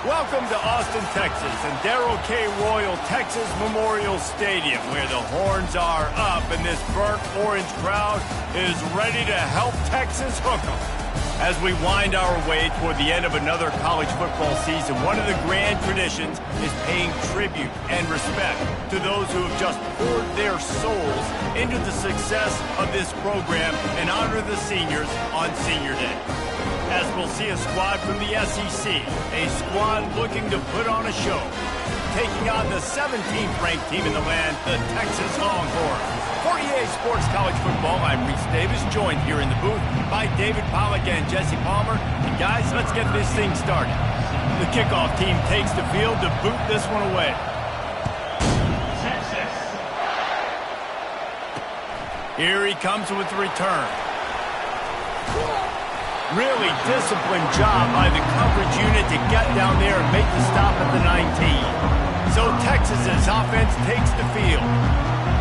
Welcome to Austin, Texas, and Darrell K. Royal Texas Memorial Stadium, where the horns are up and this burnt orange crowd is ready to help Texas hook 'em. As we wind our way toward the end of another college football season, one of the grand traditions is paying tribute and respect to those who have just poured their souls into the success of this program and honor the seniors on Senior Day. As we'll see a squad from the SEC, a squad looking to put on a show, taking on the 17th ranked team in the land, the Texas Longhorns. For EA Sports College Football, I'm Reese Davis, joined here in the booth by David Pollack and Jesse Palmer. And guys, let's get this thing started. The kickoff team takes the field to boot this one away. Here he comes with the return. Really disciplined job by the coverage unit to get down there and make the stop at the 19. So Texas's offense takes the field.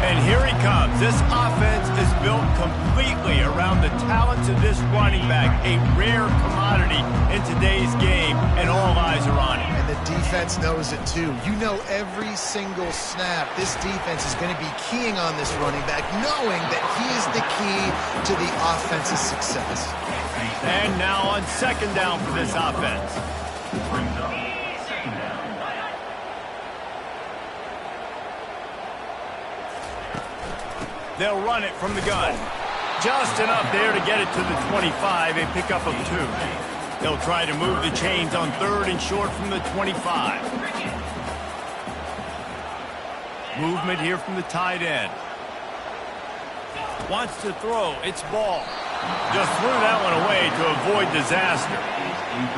And here he comes. This offense is built completely around the talents of this running back, a rare commodity in today's game, and all eyes are on him. And the defense knows it too. You know every single snap, this defense is going to be keying on this running back, knowing that he is the key to the offense's success. And now on second down for this offense. They'll run it from the gun. Just enough there to get it to the 25, a pickup of 2. They'll try to move the chains on third and short from the 25. Movement here from the tight end. Wants to throw. It's ball. Just threw that one away to avoid disaster.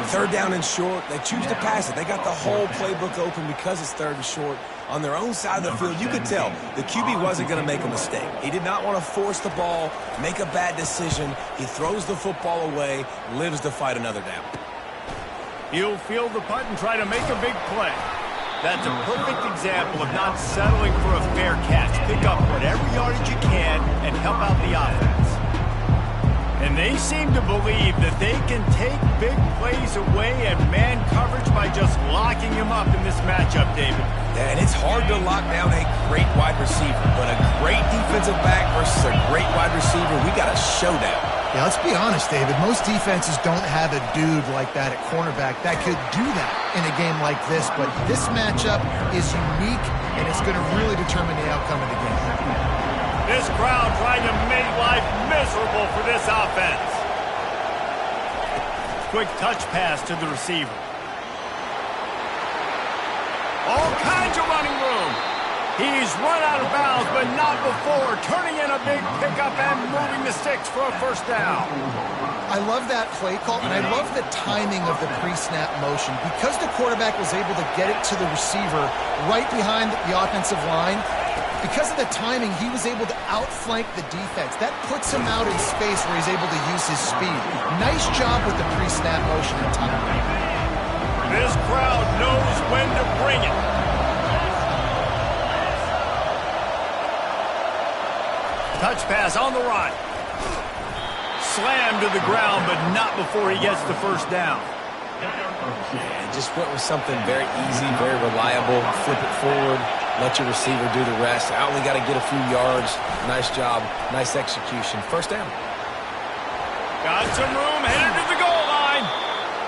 Third down and short. They choose to pass it. They got the whole playbook open because it's third and short. On their own side of the field, you could tell the QB wasn't going to make a mistake. He did not want to force the ball, make a bad decision. He throws the football away, lives to fight another down. He'll field the punt and try to make a big play. That's a perfect example of not settling for a fair catch. Pick up whatever yardage you can and help out the offense. And they seem to believe that they can take big plays away and man coverage by just locking him up in this matchup, David. Yeah, and it's hard to lock down a great wide receiver, but a great defensive back versus a great wide receiver, we got a showdown. Yeah, let's be honest, David. Most defenses don't have a dude like that at cornerback that could do that in a game like this, but this matchup is unique, and it's going to really determine the outcome of the game. This crowd trying to make life miserable for this offense. Quick touch pass to the receiver. All kinds of running room. He's run out of bounds, but not before turning in a big pickup and moving the sticks for a first down. I love that play call, and I love the timing of the pre-snap motion. Because the quarterback was able to get it to the receiver right behind the offensive line, because of the timing, he was able to outflank the defense. That puts him out in space where he's able to use his speed. Nice job with the pre-snap motion and timing. This crowd knows when to bring it. Touch pass on the run. Slammed to the ground, but not before he gets the first down. Yeah, just went with something very easy, very reliable. Flip it forward. Let your receiver do the rest. I only got to get a few yards. Nice job. Nice execution. First down. Got some room. Headed to the goal line.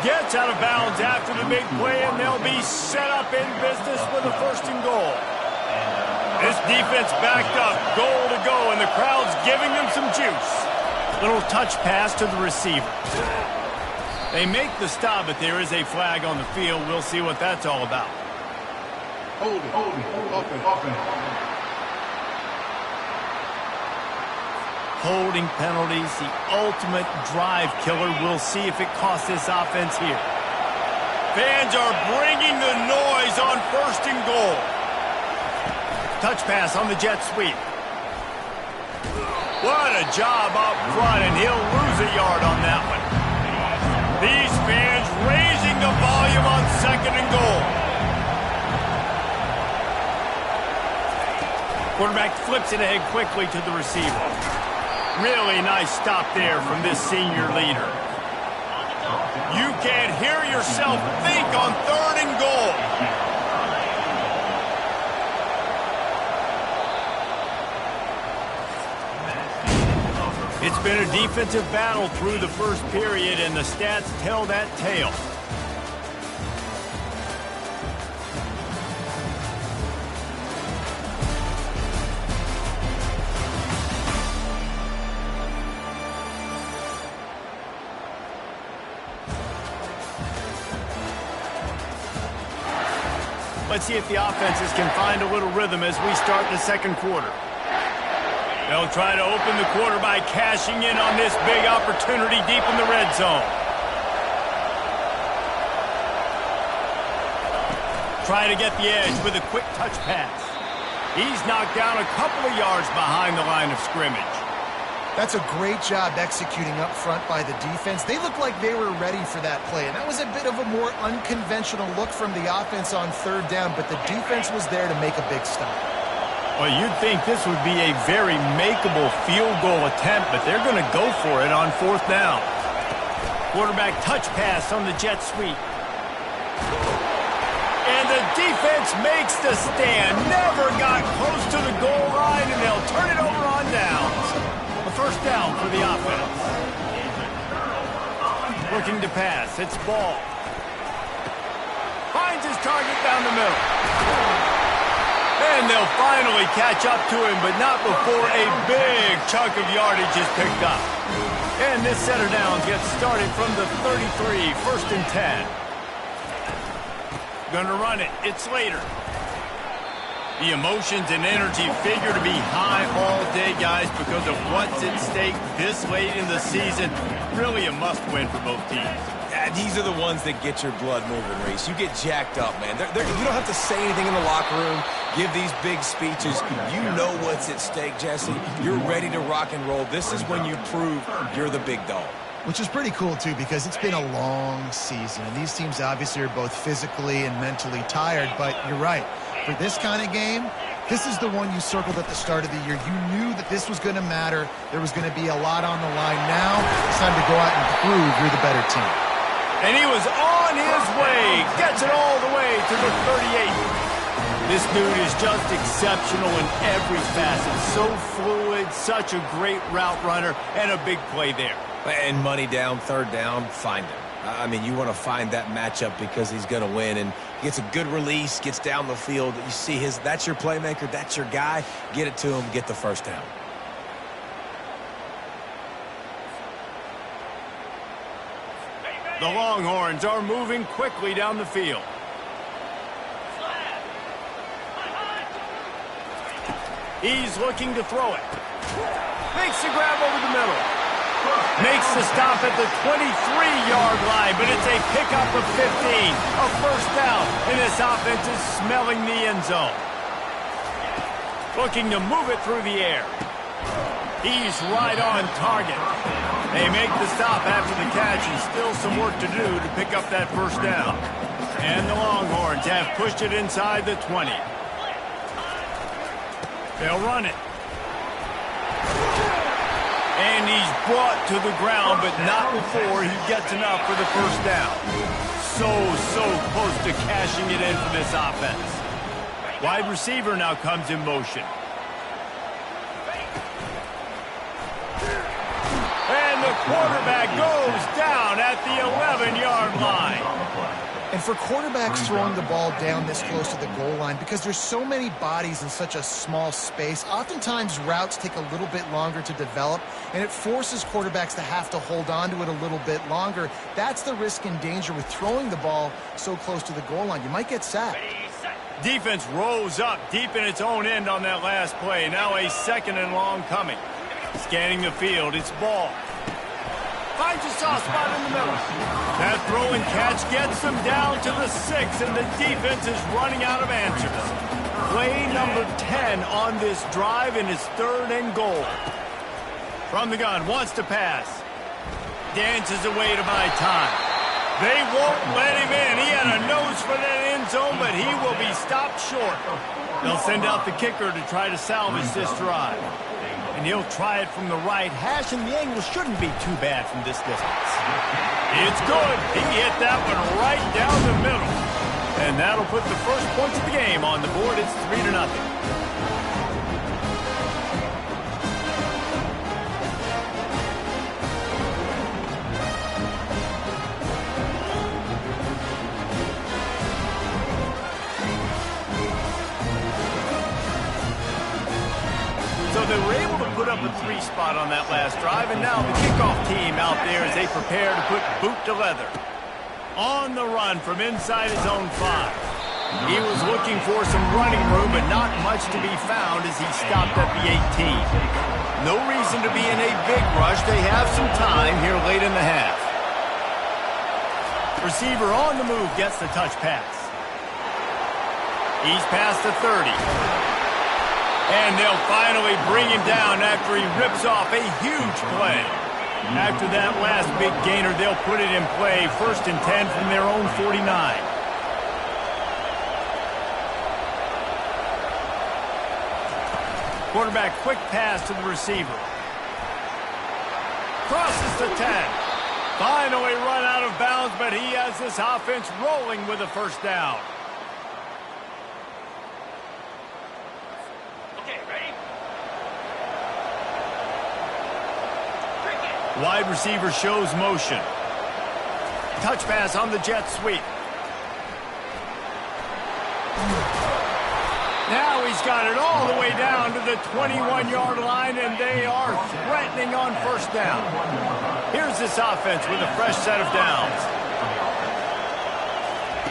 Gets out of bounds after the big play, and they'll be set up in business with a first and goal. This defense backed up, goal to go, and the crowd's giving them some juice. Little touch pass to the receiver. They make the stop, but there is a flag on the field. We'll see what that's all about. Holding penalties, the ultimate drive killer. We'll see if it costs this offense here. Fans are bringing the noise on first and goal. Touch pass on the jet sweep. What a job up front, and he'll lose a yard on that one. These fans raising the volume on second and goal. Quarterback flips it ahead quickly to the receiver. Really nice stop there from this senior leader. You can't hear yourself think on 3rd and goal. It's been a defensive battle through the first period, and the stats tell that tale. Let's see if the offenses can find a little rhythm as we start the second quarter. They'll try to open the quarter by cashing in on this big opportunity deep in the red zone. Try to get the edge with a quick touch pass. He's knocked down a couple of yards behind the line of scrimmage. That's a great job executing up front by the defense. They looked like they were ready for that play, and that was a bit of a more unconventional look from the offense on 3rd down, but the defense was there to make a big stop. Well, you'd think this would be a very makeable field goal attempt, but they're going to go for it on 4th down. Quarterback touch pass on the jet sweep. And the defense makes the stand. Never got close to the goal line, and they'll turn it over on downs. A 1st down for the offense. Looking to pass. It's Ball. Finds his target down the middle. And they'll finally catch up to him, but not before a big chunk of yardage is picked up. And this center down gets started from the 33, 1st and 10. Gonna run it. It's Slater. The emotions and energy figure to be high all day, guys, because of what's at stake this late in the season. Really a must-win for both teams. Yeah, these are the ones that get your blood moving, Reese. You get jacked up, man. You don't have to say anything in the locker room, give these big speeches. You know what's at stake, Jesse. You're ready to rock and roll. This is when you prove you're the big dog. Which is pretty cool, too, because it's been a long season, and these teams obviously are both physically and mentally tired, but you're right. For this kind of game, this is the one you circled at the start of the year. You knew that this was going to matter. There was going to be a lot on the line. Now it's time to go out and prove you're the better team. And he was on his way. Gets it all the way to the 38. This dude is just exceptional in every facet. So fluid, such a great route runner, and a big play there. And money down, 3rd down, find him. I mean, you want to find that matchup because he's going to win, and gets a good release, gets down the field. You see that's your playmaker, that's your guy. Get it to him, get the 1st down. The Longhorns are moving quickly down the field. He's looking to throw it. Makes the grab over the middle. Makes the stop at the 23-yard line, but it's a pickup of 15. A 1st down, and this offense is smelling the end zone. Looking to move it through the air. He's right on target. They make the stop after the catch, and still some work to do to pick up that 1st down. And the Longhorns have pushed it inside the 20. They'll run it. And he's brought to the ground, but not before he gets enough for the 1st down. So close to cashing it in for this offense. Wide receiver now comes in motion. And the quarterback goes down at the 11-yard line. And for quarterbacks throwing the ball down this close to the goal line, because there's so many bodies in such a small space, oftentimes routes take a little bit longer to develop, and it forces quarterbacks to have to hold on to it a little bit longer. That's the risk and danger with throwing the ball so close to the goal line. You might get sacked. Defense rose up deep in its own end on that last play. Now a 2nd and long coming. Scanning the field, it's Ball. Finds a soft spot in the middle. That throw and catch gets them down to the 6, and the defense is running out of answers. Play number 10 on this drive, and it's 3rd and goal. From the gun, wants to pass. Dances away to buy time. They won't let him in. He had a nose for that end zone, but he will be stopped short. They'll send out the kicker to try to salvage this drive. and he'll try it from the right hash, and the angle shouldn't be too bad from this distance. It's good. He hit that one right down the middle. And that'll put the first points of the game on the board. It's 3-0. So they were able to put up a 3 spot on that last drive, and now the kickoff team out there as they prepare to put boot to leather. On the run from inside his own 5. He was looking for some running room, but not much to be found as he stopped at the 18. No reason to be in a big rush. They have some time here late in the half. Receiver on the move gets the touch pass. He's past the 30. And they'll finally bring him down after he rips off a huge play. After that last big gainer, they'll put it in play. 1st and 10 from their own 49. Quarterback quick pass to the receiver. Crosses the 10. Finally run out of bounds, but he has this offense rolling with a first down. Wide receiver shows motion. Touch pass on the jet sweep. Now he's got it all the way down to the 21-yard line, and they are threatening on first down. Here's this offense with a fresh set of downs.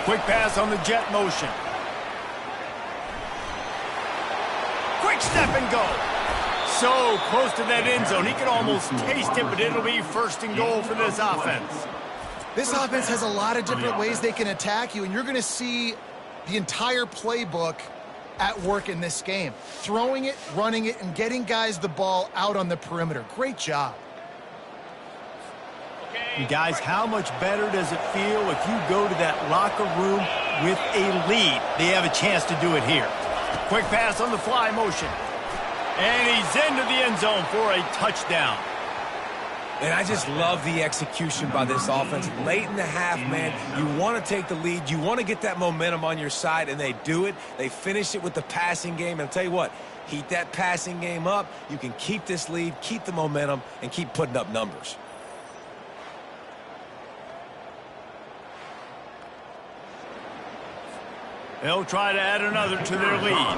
Quick pass on the jet motion. Quick step and go. So close to that end zone. He can almost taste it, but it'll be 1st and goal for this offense. This offense has a lot of different ways they can attack you, and you're going to see the entire playbook at work in this game. Throwing it, running it, and getting guys the ball out on the perimeter. Great job. And guys, how much better does it feel if you go to that locker room with a lead? They have a chance to do it here. Quick pass on the fly motion. And he's into the end zone for a touchdown. And I just love the execution by this offense. Late in the half, man, you want to take the lead. You want to get that momentum on your side, and they do it. They finish it with the passing game. And I'll tell you what, heat that passing game up. You can keep this lead, keep the momentum, and keep putting up numbers. They'll try to add another to their lead.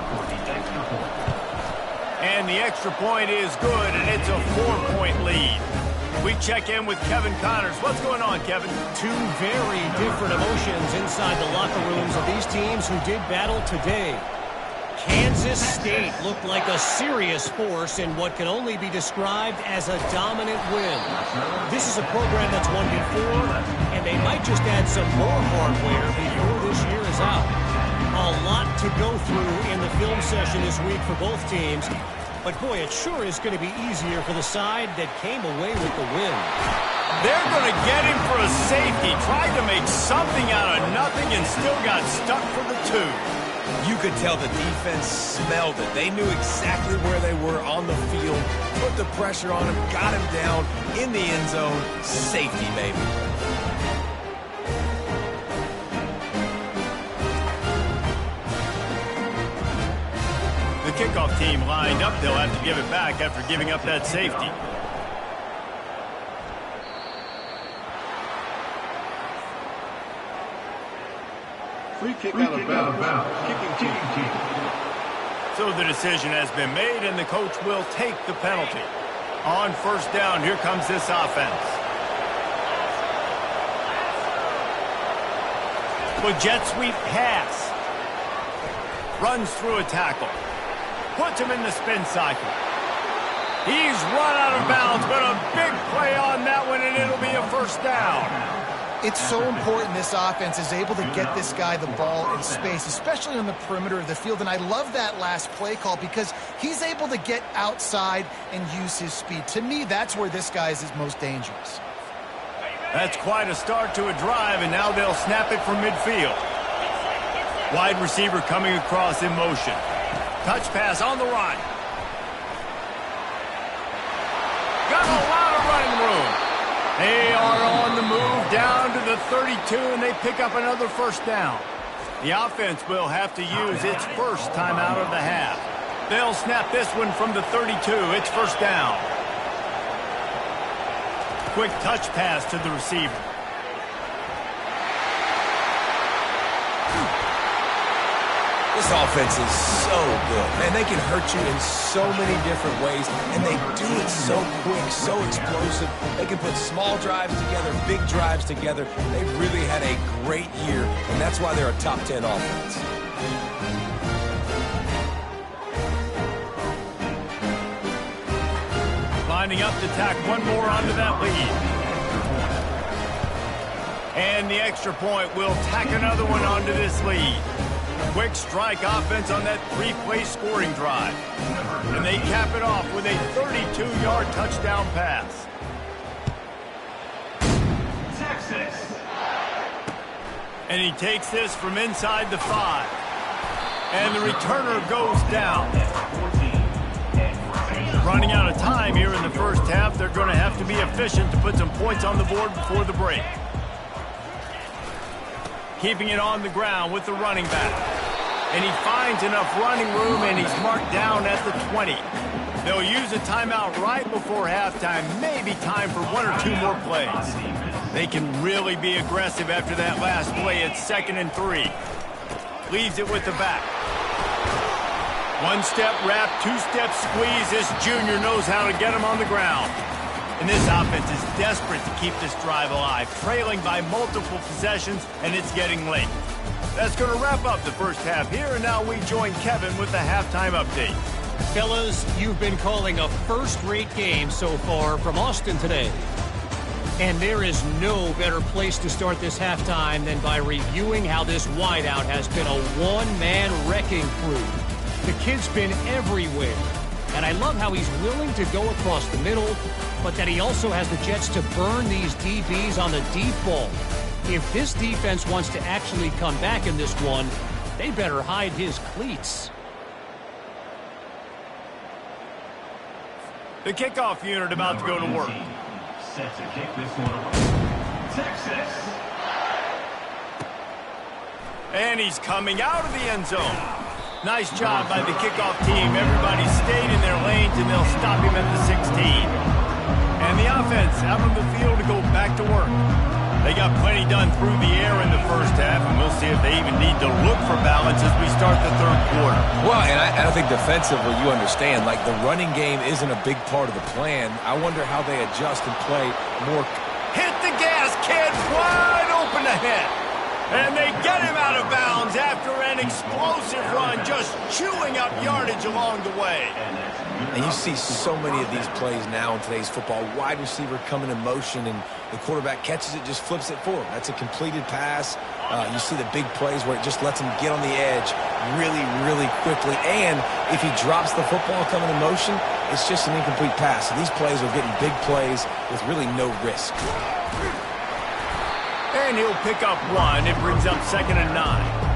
And the extra point is good, and it's a 4-point lead. We check in with Kevin Connors. What's going on, Kevin? 2 very different emotions inside the locker rooms of these teams who did battle today. Kansas State looked like a serious force in what can only be described as a dominant win. This is a program that's won before, and they might just add some more hardware before this year is out. A lot to go through in the film session this week for both teams. But, boy, it sure is going to be easier for the side that came away with the win. They're going to get him for a safety. Tried to make something out of nothing and still got stuck for the 2. You could tell the defense smelled it. They knew exactly where they were on the field, put the pressure on him, got him down in the end zone. Safety, baby. The kickoff team lined up. They'll have to give it back after giving up that safety. Free kick out of bounds. Kicking team. So the decision has been made, and the coach will take the penalty. On first down, here comes this offense. With jet sweep pass. Runs through a tackle. Puts him in the spin cycle. He's run out of bounds, but a big play on that one, and it'll be a first down. It's so important this offense is able to get this guy the ball in space, especially on the perimeter of the field. And I love that last play call because he's able to get outside and use his speed. To me, that's where this guy is most dangerous. That's quite a start to a drive, and now they'll snap it from midfield. Wide receiver coming across in motion. Touch pass on the run. 32, and they pick up another first down. The offense will have to use its first timeout of the half. They'll snap this one from the 32. It's first down. Quick touch pass to the receiver. This offense is so good. Man, they can hurt you in so many different ways, and they do it so quick, so explosive. They can put small drives together, big drives together. They've really had a great year, and that's why they're a top 10 offense. Lining up to tack one more onto that lead. And the extra point will tack another one onto this lead. Quick strike offense on that three-play scoring drive. And they cap it off with a 32-yard touchdown pass. Texas. And he takes this from inside the 5. And the returner goes down. Running out of time here in the first half. They're going to have to be efficient to put some points on the board before the break. Keeping it on the ground with the running back. And he finds enough running room, and he's marked down at the 20. They'll use a timeout right before halftime. Maybe time for one or two more plays. They can really be aggressive after that last play. It's 2nd and 3. Leaves it with the back. One-step wrap, two-step squeeze. This junior knows how to get him on the ground. And this offense is desperate to keep this drive alive, trailing by multiple possessions, and it's getting late. That's going to wrap up the first half here, and now we join Kevin with the halftime update. Fellas, you've been calling a first-rate game so far from Austin today. And there is no better place to start this halftime than by reviewing how this wideout has been a one-man wrecking crew. The kid's been everywhere. And I love how he's willing to go across the middle, but that he also has the jets to burn these DBs on the deep ball. If this defense wants to actually come back in this one, they better hide his cleats. The kickoff unit about to go to work. Set to kick this one off. Texas. And he's coming out of the end zone. Nice job by the kickoff team. Everybody stayed in their lanes, and they'll stop him at the 16. And the offense out on the field to go back to work. They got plenty done through the air in the first half, and we'll see if they even need to look for balance as we start the third quarter. Well, and I think defensively, you understand, like the running game isn't a big part of the plan. I wonder how they adjust and play more. Hit the gas, kid! Wide open ahead. And they get him out of bounds after an explosive run, just chewing up yardage along the way. And you see so many of these plays now in today's football. Wide receiver coming in motion, and the quarterback catches it, just flips it for him. That's a completed pass. You see the big plays where it just lets him get on the edge really, really quickly. And if he drops the football coming in motion, it's just an incomplete pass. So these plays are getting big plays with really no risk. And he'll pick up one. It brings up 2nd and 9.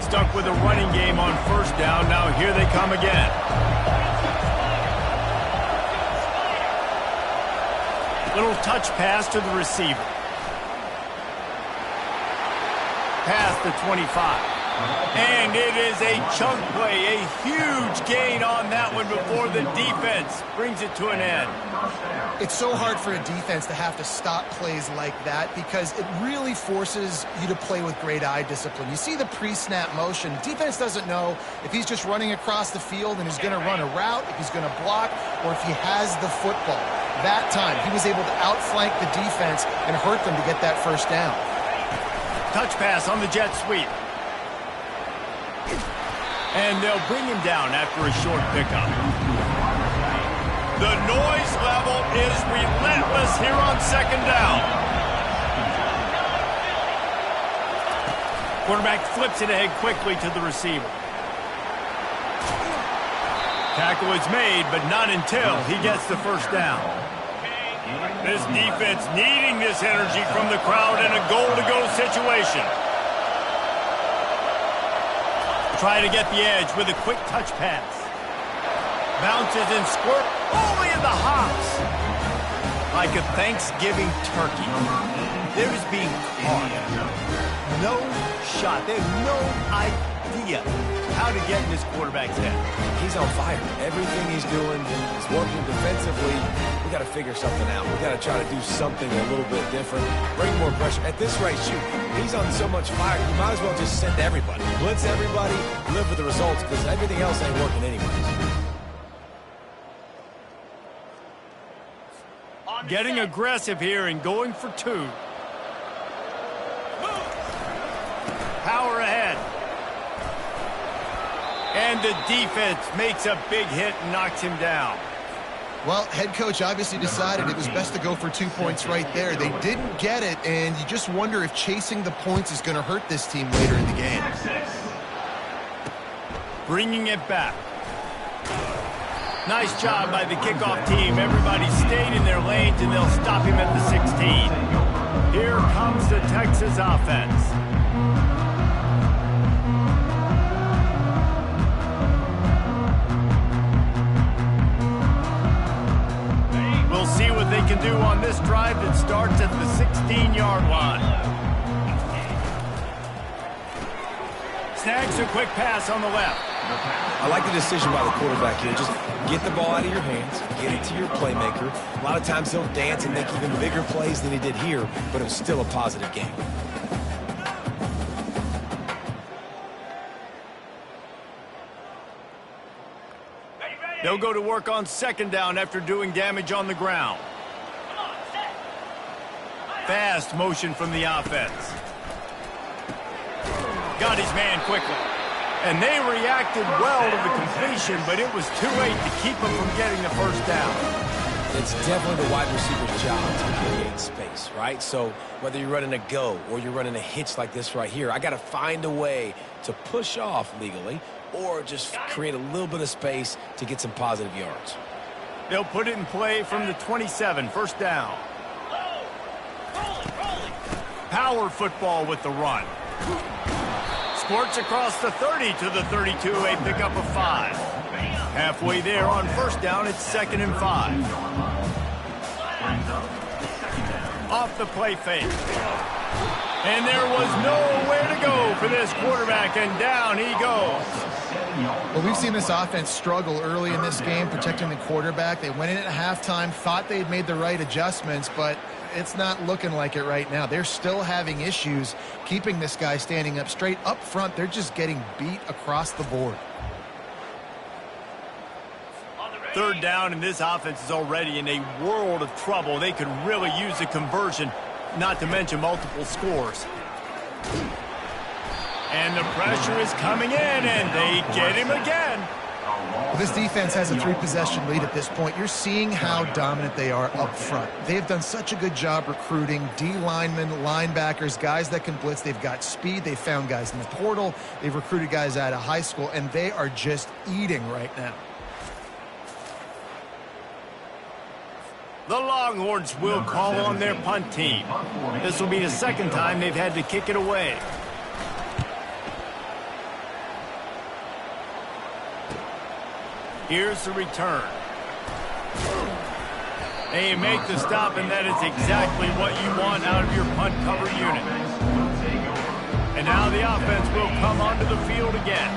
Stuck with a running game on first down. Now here they come again. Little touch pass to the receiver. Past the 25. And it is a chunk play, a huge gain on that one before the defense brings it to an end. It's so hard for a defense to have to stop plays like that because it really forces you to play with great eye discipline. You see the pre-snap motion. Defense doesn't know if he's just running across the field and he's going to run a route, if he's going to block, or if he has the football. That time, he was able to outflank the defense and hurt them to get that first down. Touch pass on the jet sweep. And they'll bring him down after a short pickup. The noise level is relentless here on 2nd down. Quarterback flips it ahead quickly to the receiver. Tackle is made, but not until he gets the first down. This defense needing this energy from the crowd in a goal-to-go situation. Try to get the edge with a quick touch pass. Bounces and squirt, only in the hops. Like a Thanksgiving turkey. They're just being carved. No shot. They have no idea how to get in this quarterback's head. He's on fire. Everything he's doing is working defensively. We got to figure something out. We got to try to do something a little bit different. Bring more pressure. At this rate, shoot, he's on so much fire, you might as well just send everybody. Blitz everybody, live for the results, because everything else ain't working anyways. Getting aggressive here and going for 2. Power ahead. And the defense makes a big hit and knocks him down. Well, head coach obviously decided it was best to go for 2 points right there. They didn't get it, and you just wonder if chasing the points is going to hurt this team later in the game. Bringing it back. Nice job by the kickoff team. Everybody stayed in their lanes, and they'll stop him at the 16. Here comes the Texas offense. We'll see what they can do on this drive that starts at the 16-yard line. Snags a quick pass on the left. I like the decision by the quarterback here. Just get the ball out of your hands, get it to your playmaker. A lot of times he'll dance and make even bigger plays than he did here, but it was still a positive game. They'll go to work on second down after doing damage on the ground. Fast motion from the offense. Got his man quickly. And they reacted well to the completion, but it was too late to keep him from getting the first down. It's definitely the wide receiver's job to create space, right? So whether you're running a go or you're running a hitch like this right here, I got to find a way to push off legally or just create a little bit of space to get some positive yards. They'll put it in play from the 27, first down. Power football with the run. Squirts across the 30 to the 32, a pickup of 5. Halfway there on first down, it's 2nd and 5. Off the play fake. And there was nowhere to go for this quarterback, and down he goes. Well, we've seen this offense struggle early in this game, protecting the quarterback. They went in at halftime, thought they'd made the right adjustments, but it's not looking like it right now. They're still having issues keeping this guy standing up straight. Up front, they're just getting beat across the board. Third down, and this offense is already in a world of trouble. They could really use a conversion, not to mention multiple scores. And the pressure is coming in, and they get him again. Well, this defense has a 3-possession lead at this point. You're seeing how dominant they are up front. They have done such a good job recruiting D-linemen, linebackers, guys that can blitz. They've got speed. They've found guys in the portal. They've recruited guys out of high school, and they are just eating right now. The Longhorns will call on their punt team. This will be the second time they've had to kick it away. Here's the return. They make the stop, and that is exactly what you want out of your punt cover unit. And now the offense will come onto the field again.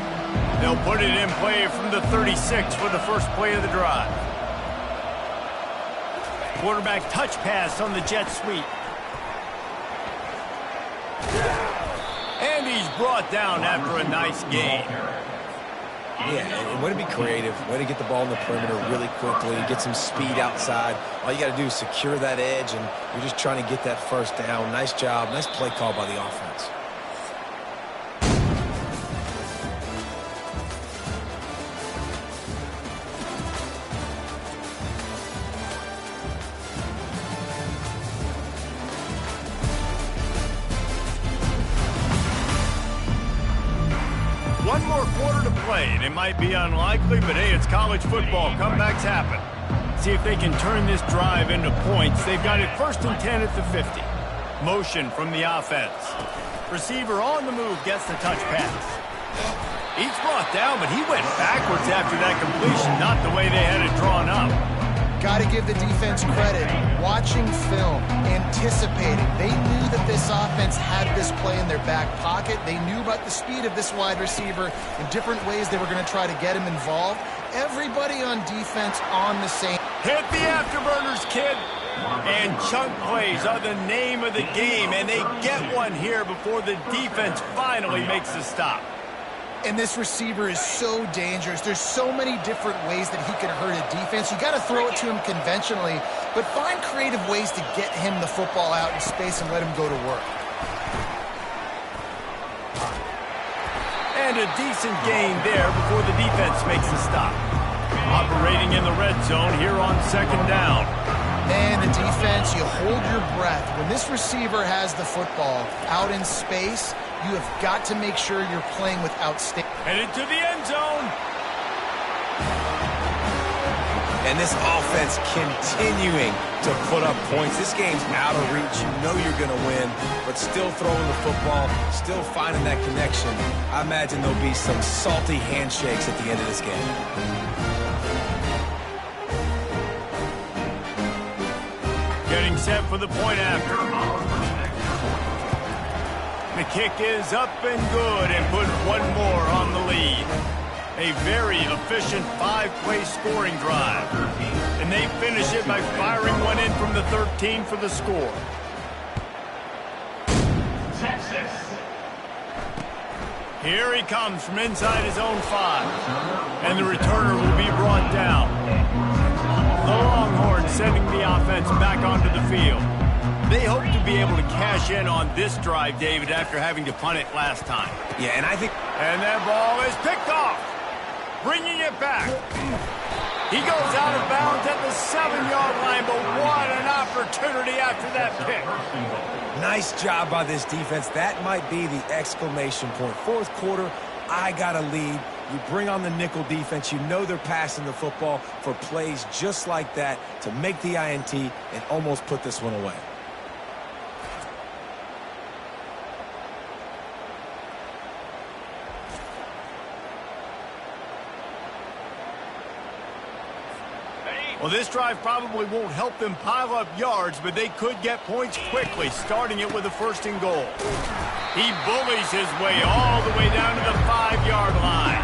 They'll put it in play from the 36 for the first play of the drive. Quarterback touch pass on the jet sweep. And he's brought down after a nice gain. Yeah, and way to be creative, way to get the ball in the perimeter really quickly, get some speed outside. All you got to do is secure that edge, and you're just trying to get that first down. Nice job, nice play call by the offense. One more quarter to play, and it might be unlikely, but hey, it's college football. Comebacks happen. See if they can turn this drive into points. They've got it 1st and 10 at the 50. Motion from the offense. Receiver on the move gets the touch pass. He's brought down, but he went backwards after that completion, not the way they had it drawn up. got to give the defense credit. Watching film, anticipating. They knew that this offense had this play in their back pocket. They knew about the speed of this wide receiver and different ways they were going to try to get him involved. Everybody on defense on the same. Hit the afterburners, kid. And chunk plays are the name of the game, and they get one here before the defense finally makes the stop. And this receiver is so dangerous. There's so many different ways that he can hurt a defense. You got to throw it to him conventionally, but find creative ways to get him the football out in space and let him go to work. And a decent gain there before the defense makes the stop. Operating in the red zone here on second down. Man, the defense, you hold your breath. When this receiver has the football out in space, you have got to make sure you're playing with outstanding. Headed to the end zone. And this offense continuing to put up points. This game's out of reach. You know you're going to win, but still throwing the football, still finding that connection. I imagine there'll be some salty handshakes at the end of this game. Getting set for the point after. The kick is up and good and put one more on the lead. A very efficient 5-play scoring drive. And they finish it by firing one in from the 13 for the score. Texas. Here he comes from inside his own 5. And the returner will be brought down. The Longhorns sending the offense back onto the field. They hope to be able to cash in on this drive, David, after having to punt it last time. Yeah, and I think... And that ball is picked off. Bringing it back. He goes out of bounds at the 7-yard line, but what an opportunity after that pick. Nice job by this defense. That might be the exclamation point. Fourth quarter, I got a lead. You bring on the nickel defense. You know they're passing the football for plays just like that to make the INT and almost put this one away. Well, this drive probably won't help them pile up yards, but they could get points quickly, starting it with a 1st and goal. He bullies his way all the way down to the 5-yard line.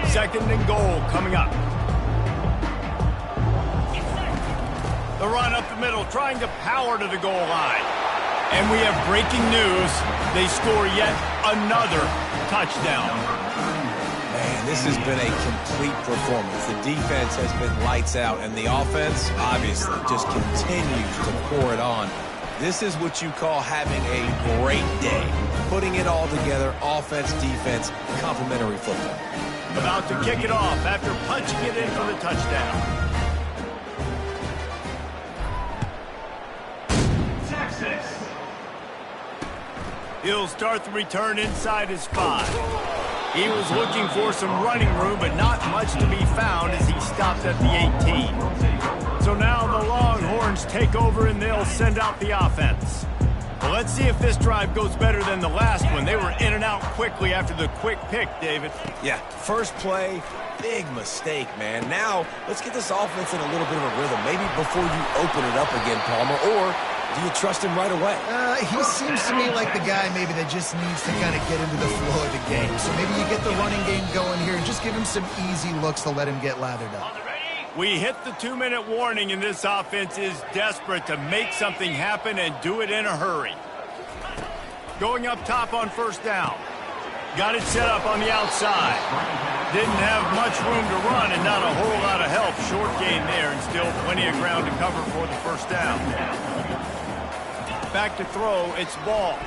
2nd and goal coming up. The run up the middle, trying to power to the goal line. And we have breaking news. They score yet another touchdown. Man, this has been a complete performance. The defense has been lights out, and the offense, obviously, just continues to pour it on. This is what you call having a great day. Putting it all together, offense, defense, complementary football. About to kick it off after punching it in for the touchdown. Texas. He'll start the return inside his 5. He was looking for some running room, but not much to be found as he stopped at the 18. So now the Longhorns take over and they'll send out the offense. Well, let's see if this drive goes better than the last one. They were in and out quickly after the quick pick, David. Yeah, first play, big mistake, man. Now, let's get this offense in a little bit of a rhythm. Maybe before you open it up again, Palmer, or do you trust him right away? He seems to me like the guy maybe that just needs to kind of get into the flow of the game. So maybe you get the running game going here and just give him some easy looks to let him get lathered up. We hit the 2-minute warning, and this offense is desperate to make something happen and do it in a hurry. Going up top on 1st down. Got it set up on the outside. Didn't have much room to run and not a whole lot of help. Short gain there and still plenty of ground to cover for the 1st down. Back to throw, it's ball.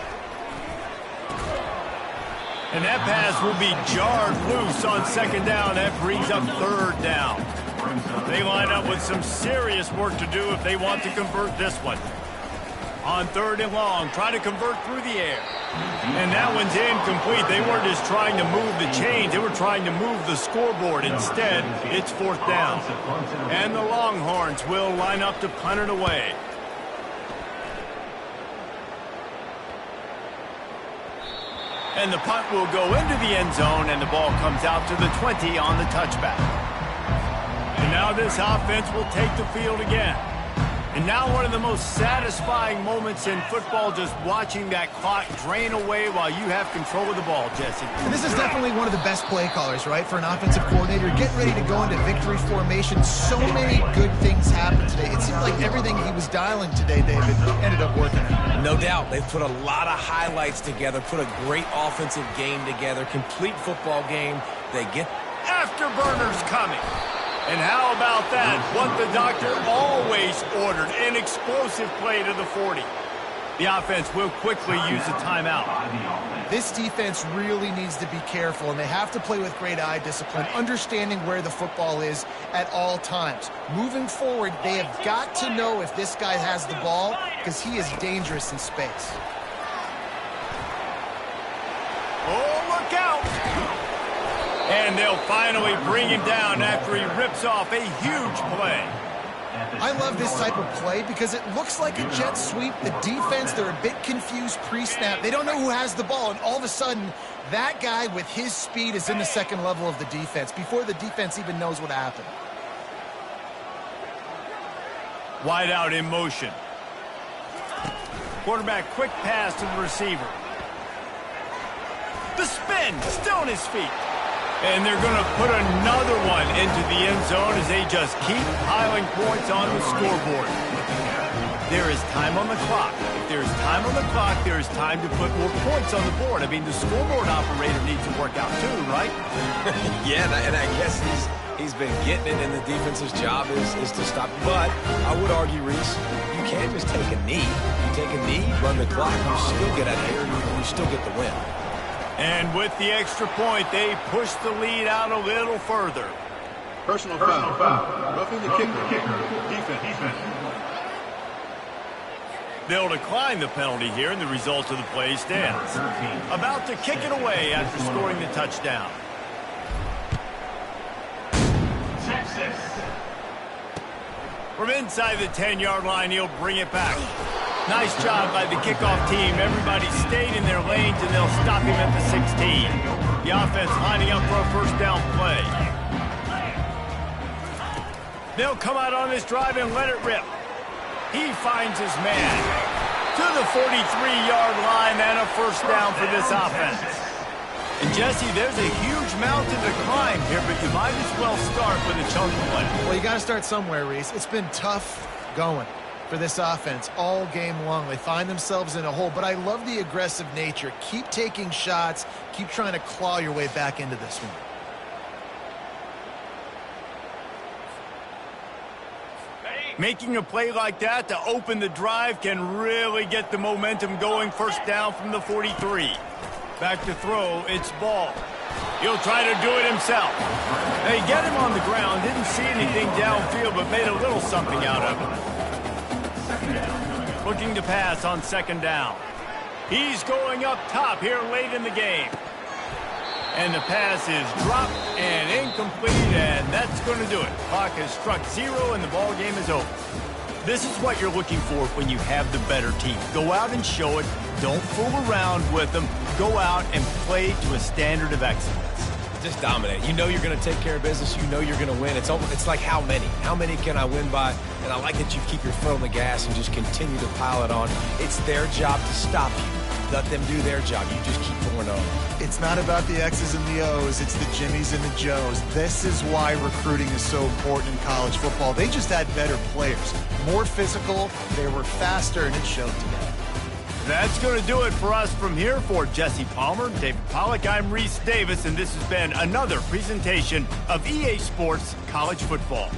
And that pass will be jarred loose on 2nd down. That brings up 3rd down. They line up with some serious work to do if they want to convert this one. On 3rd and long, try to convert through the air. And that one's incomplete. They weren't just trying to move the chains. They were trying to move the scoreboard. Instead, it's 4th down. And the Longhorns will line up to punt it away. And the punt will go into the end zone, and the ball comes out to the 20 on the touchback. And now this offense will take the field again. And now one of the most satisfying moments in football, just watching that clock drain away while you have control of the ball, Jesse. And this is definitely one of the best play callers, right, for an offensive coordinator. Get ready to go into victory formation. So many good things happened today. It seemed like everything he was dialing today, David, ended up working out. No doubt. They've put a lot of highlights together, put a great offensive game together, complete football game. They get afterburners coming. And how about that? What the doctor always ordered, an explosive play to the 40. The offense will quickly use a timeout. This defense really needs to be careful, and they have to play with great eye discipline, understanding where the football is at all times. Moving forward, they have got to know if this guy has the ball, because he is dangerous in space. Oh, look out! And they'll finally bring him down after he rips off a huge play. I love this type of play because it looks like a jet sweep. The defense, they're a bit confused pre-snap. They don't know who has the ball, and all of a sudden, that guy with his speed is in the second level of the defense before the defense even knows what happened. Wide out in motion. Quarterback quick pass to the receiver. The spin, still on his feet. And they're going to put another one into the end zone as they just keep piling points on the scoreboard. There is time on the clock. If there's time on the clock, there's time to put more points on the board. I mean, the scoreboard operator needs to work out too, right? Yeah, and I guess he's been getting it, and the defense's job is to stop. But I would argue, Reese, you can't just take a knee. You take a knee, run the clock, you still get out of here, you still get the win. And with the extra point, they push the lead out a little further. Personal foul. Roughing the kicker. Defense. They'll decline the penalty here, and the result of the play stands. About to kick it away after scoring the touchdown. From inside the 10-yard line, he'll bring it back. Nice job by the kickoff team. Everybody stayed in their lanes, and they'll stop him at the 16. The offense lining up for a first down play. They'll come out on this drive and let it rip. He finds his man to the 43-yard line, and a first down for this offense. And, Jesse, there's a huge mountain to climb here, but you might as well start with a chunk play. Well, you got to start somewhere, Reese. It's been tough going for this offense all game long. They find themselves in a hole, but I love the aggressive nature. Keep taking shots. Keep trying to claw your way back into this one. Making a play like that to open the drive can really get the momentum going. First down from the 43. Back to throw, it's Ball. He'll try to do it himself. They get him on the ground, didn't see anything downfield, but made a little something out of it. Looking to pass on second down. He's going up top here late in the game. And the pass is dropped and incomplete, and that's going to do it. Clock has struck 0, and the ball game is over. This is what you're looking for when you have the better team. Go out and show it. Don't fool around with them. Go out and play to a standard of excellence. Just dominate. You know you're going to take care of business. You know you're going to win. It's like how many? How many can I win by? And I like that you keep your foot on the gas and just continue to pile it on. It's their job to stop you. Let them do their job. You just keep going on. It's not about the X's and the O's. It's the Jimmies and the Joes. This is why recruiting is so important in college football. They just had better players. More physical. They were faster, and it showed today. That's going to do it for us from here. For Jesse Palmer, David Pollack, I'm Reese Davis, and this has been another presentation of EA Sports College Football.